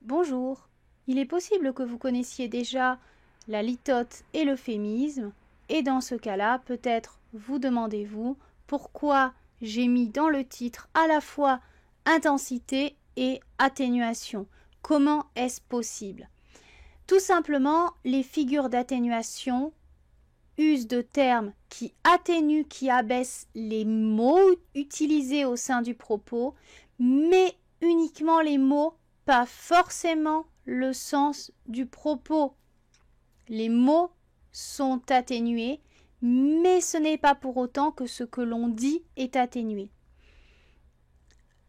Bonjour, il est possible que vous connaissiez déjà la litote et l'euphémisme, et dans ce cas-là, peut-être vous demandez-vous pourquoi j'ai mis dans le titre à la fois intensité et atténuation. Comment est-ce possible? Tout simplement, les figures d'atténuation usent de termes qui atténuent, qui abaissent les mots utilisés au sein du propos, mais uniquement les mots, pas forcément le sens du propos. Les mots sont atténués, mais ce n'est pas pour autant que ce que l'on dit est atténué.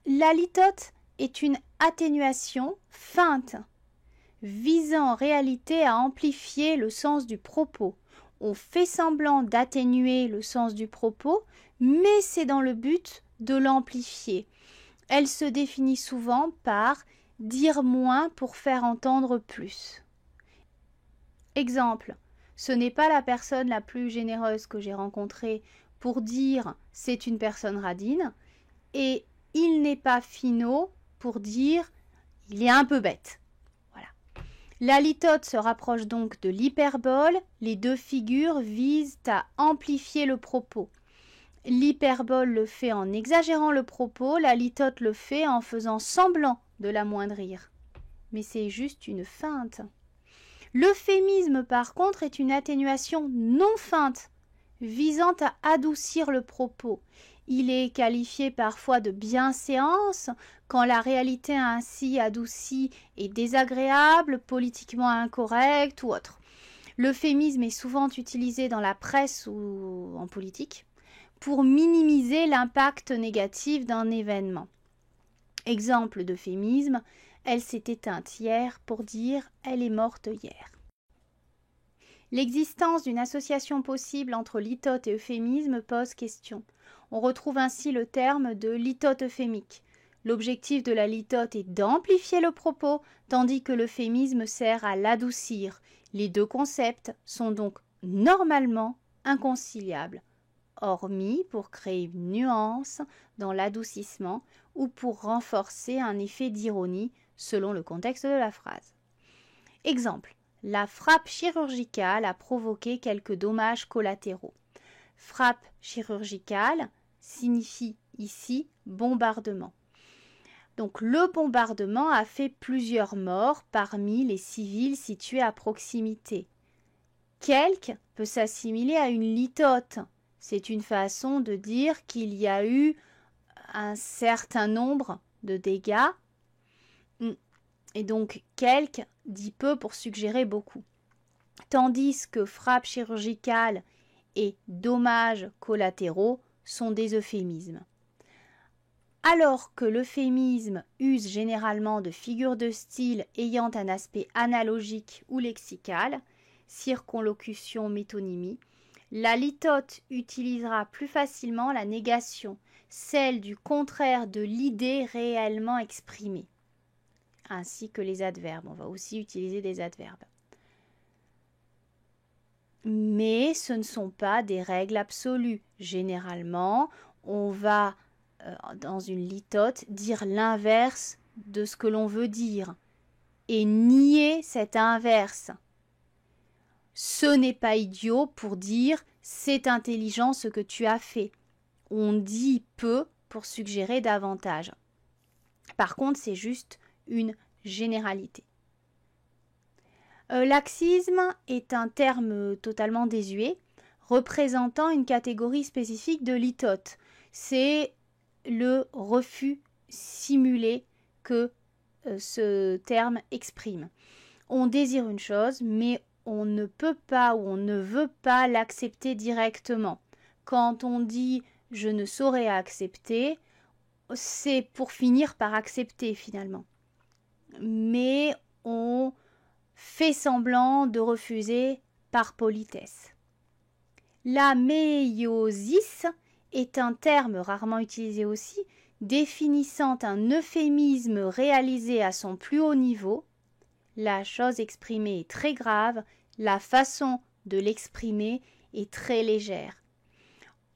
La litote est une atténuation feinte, visant en réalité à amplifier le sens du propos. On fait semblant d'atténuer le sens du propos, mais c'est dans le but de l'amplifier. Elle se définit souvent par dire moins pour faire entendre plus. Exemple, ce n'est pas la personne la plus généreuse que j'ai rencontrée pour dire c'est une personne radine, et il n'est pas finot pour dire il est un peu bête. Voilà. La litote se rapproche donc de l'hyperbole. Les deux figures visent à amplifier le propos. L'hyperbole le fait en exagérant le propos, la litote le fait en faisant semblant de l'amoindrir. Mais c'est juste une feinte. L'euphémisme, par contre, est une atténuation non feinte, visant à adoucir le propos. Il est qualifié parfois de bienséance, quand la réalité ainsi adoucie est désagréable, politiquement incorrecte ou autre. L'euphémisme est souvent utilisé dans la presse ou en politique pour minimiser l'impact négatif d'un événement. Exemple d'euphémisme, elle s'est éteinte hier pour dire elle est morte hier. L'existence d'une association possible entre litote et euphémisme pose question. On retrouve ainsi le terme de litote euphémique. L'objectif de la litote est d'amplifier le propos, tandis que l'euphémisme sert à l'adoucir. Les deux concepts sont donc normalement inconciliables, hormis pour créer une nuance dans l'adoucissement ou pour renforcer un effet d'ironie selon le contexte de la phrase. Exemple, la frappe chirurgicale a provoqué quelques dommages collatéraux. Frappe chirurgicale signifie ici bombardement. Donc le bombardement a fait plusieurs morts parmi les civils situés à proximité. Quelque peut s'assimiler à une litote. C'est une façon de dire qu'il y a eu un certain nombre de dégâts. Et donc quelque dit peu pour suggérer beaucoup. Tandis que frappe chirurgicale et dommages collatéraux sont des euphémismes. Alors que l'euphémisme use généralement de figures de style ayant un aspect analogique ou lexical, circonlocution, métonymie, la litote utilisera plus facilement la négation, celle du contraire de l'idée réellement exprimée, ainsi que les adverbes. On va aussi utiliser des adverbes. Mais ce ne sont pas des règles absolues. Généralement, on va, dans une litote, dire l'inverse de ce que l'on veut dire et nier cet inverse. Ce n'est pas idiot pour dire c'est intelligent ce que tu as fait. On dit peu pour suggérer davantage. Par contre, c'est juste une généralité. Laxisme est un terme totalement désuet, représentant une catégorie spécifique de litote. C'est le refus simulé que ce terme exprime. On désire une chose, mais on ne peut pas ou on ne veut pas l'accepter directement. Quand on dit « je ne saurais accepter », c'est pour finir par accepter finalement. Mais on fait semblant de refuser par politesse. La méiosis est un terme rarement utilisé aussi, définissant un euphémisme réalisé à son plus haut niveau. La chose exprimée est très grave, la façon de l'exprimer est très légère.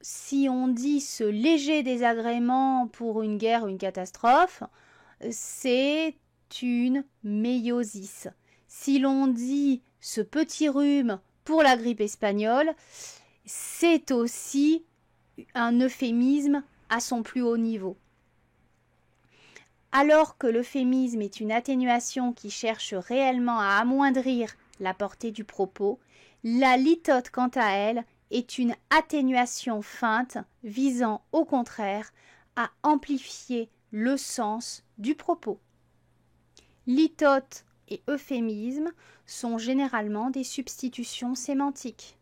Si on dit ce léger désagrément pour une guerre ou une catastrophe, c'est une méiosis. Si l'on dit ce petit rhume pour la grippe espagnole, c'est aussi un euphémisme à son plus haut niveau. Alors que l'euphémisme est une atténuation qui cherche réellement à amoindrir la portée du propos, la litote, quant à elle, est une atténuation feinte visant au contraire à amplifier le sens du propos. Litote et euphémisme sont généralement des substitutions sémantiques.